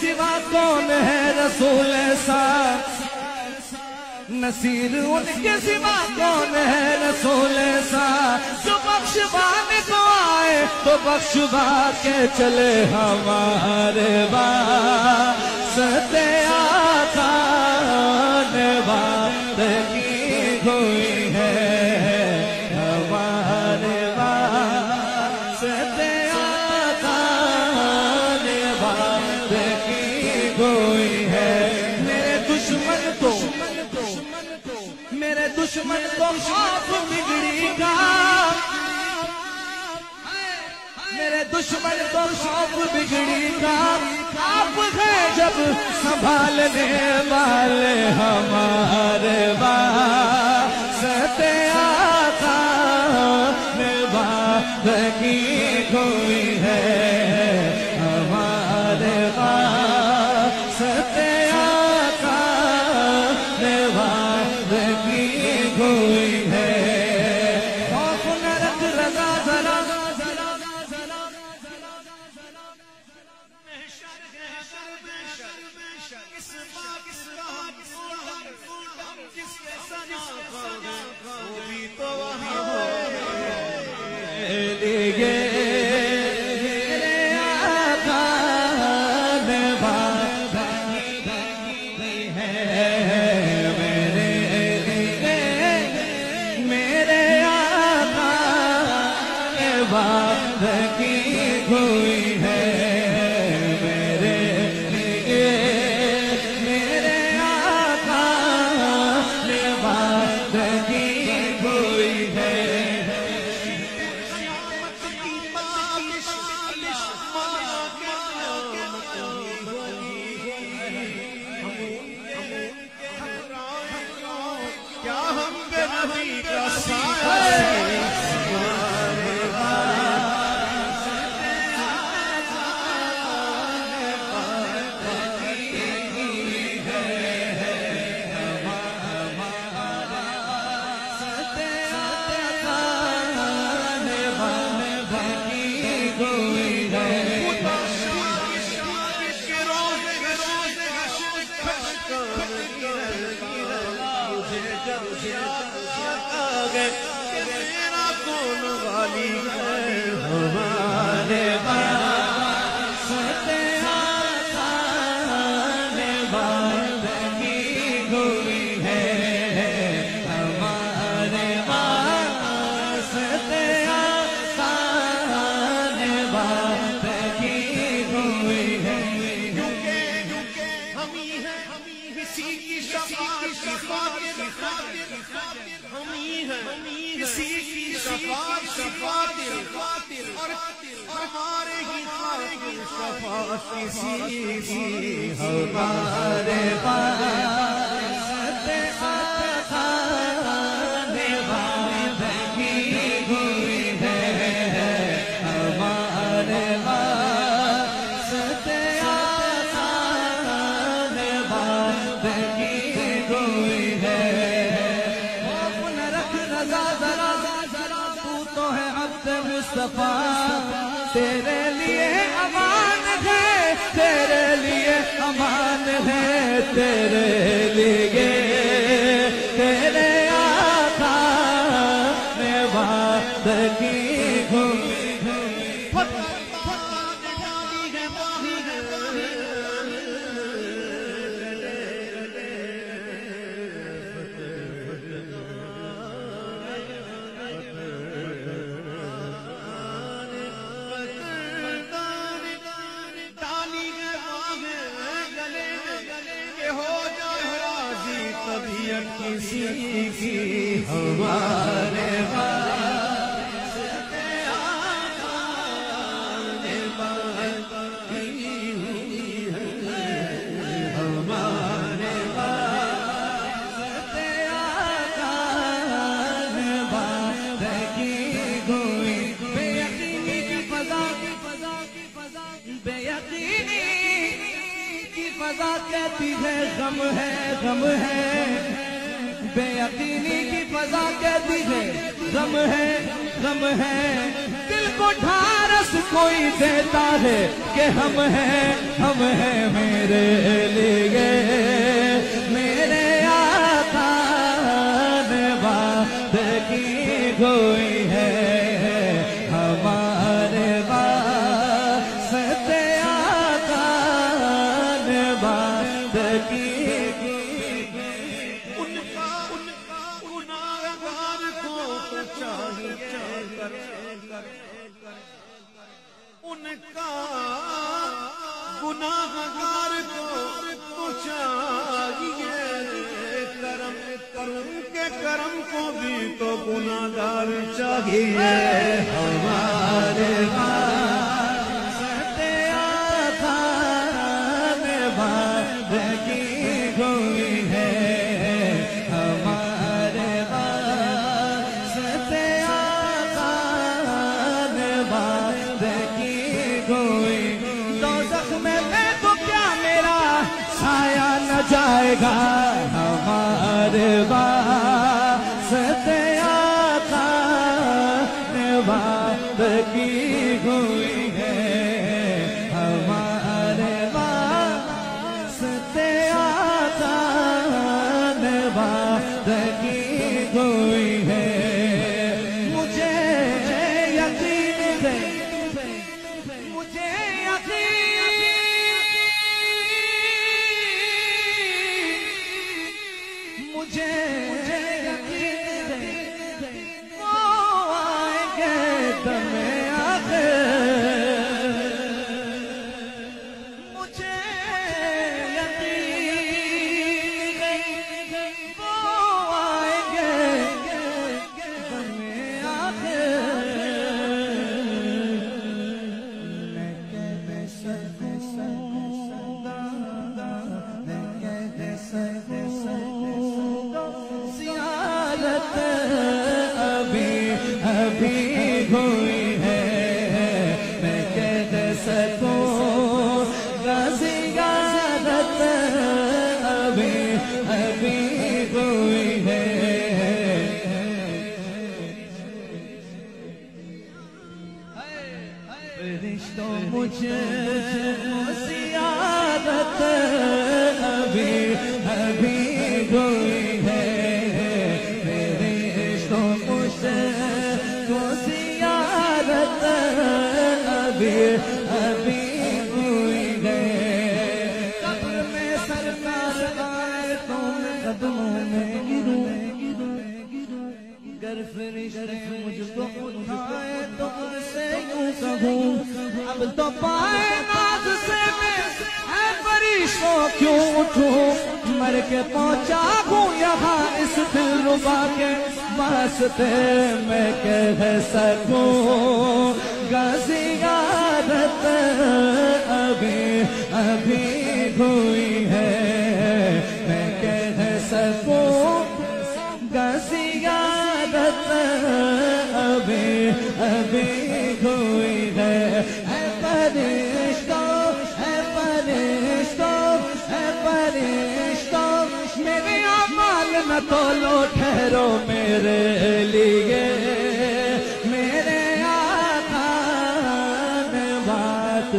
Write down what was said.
سوا کون ہے رسول ایسا نصیر ان کے سوا کون ہے رسول ایسا جو بخشوانے کو آئے تو بخشوا کے چلے ہمارے واسطے آقا نے بات کی ہوئی ہے ہمارے واسطے آقا نے بات کی ہوئی ہے میرے دشمن کو خوف بگڑی گا میرے دشمن کو خوف بگڑی گا آپ ہیں جب سنبھالنے والے ہمارے واسطے آقا نے بات کی ہوئی ہے ہمارے واسطے آقا نے بات کی ہوئی ہے خوف نہ رکھ رضا ذرا ہمارے واسطے آقا نے بات کی ہوئی ہے ہمارے واسطے آقا نے بات کی ہوئی ہے خوف نہ رکھ رضا ذرا تو تو ہے عبد مصطفیٰ تیرے لیے امان ہے تیرے لیے امان ہے تیرے لیے تیرے آقا نے بات کی ہوئی کسی کی ہمارے واسطے آقا نے بات کی ہوئی ہے ہمارے واسطے آقا نے بات کی ہوئی بے یقینی کی فضا بے یقینی کی فضا کہتی ہے غم ہے بے یقینی کی فضا کہتی ہے غم ہے غم ہے، دل کو ڈھارس کوئی دیتا ہے کہ ہم ہیں میرے لیے میرے آقا نے بات کی ہوئی ہے، ہمارے واسطے آقا نے بات کی۔ ان کا گناہگار کو چاہیے، ان کا گناہگار کو چاہیے کرم، کے کرم کو بھی تو گناہگار چاہیے، ہمارے واسطے آقا نے بات کی ہوئی ہے، ہمارے واسطے آقا نے بات کی ہوئی۔ دوزخ میں تو کیا میرا سایہ نہ جائے گا، ہمارے واسطے آقا نے بات کی ہوئی ہے، ہمارے واسطے آقا نے بات کی ہوئی ہے۔ مجھے یقین ہے، مجھے یقین ہے وہ آئیں گے دم آخر، مجھے یقین ہے وہ آئیں گے دم آخر۔ میں کہہ سکوں زیارت ابھی ہوئی ہے، میں کہہ سکوں زیارت ابھی ہوئی ہے۔ فرشتوں مجھے زیارت ابھی ہوئی ہے، فرشتوں مجھے زیارت ابھی ہوئی ہے۔ قبر میں سرکار آئے تو میں قدموں میں گروں، گر فرشتے مجھ کو اٹھائے تو ان سے یوں کہوں اب تو پائے ناز سے میں اے فرشتوں کیوں اٹھوں، مر کے پہنچا ہوں یہاں اس دلربا کے واسطے، میں کہہ سکوں زیارت ابھی ہوئی ہے، میں کہہ سکوں زیارت ابھی ہوئی ہے۔ اے فرشتوں، اے فرشتوں، اے فرشتوں، میرے اعمال نہ تولو، ٹھہرو میرے لیے میرے آقا نے بات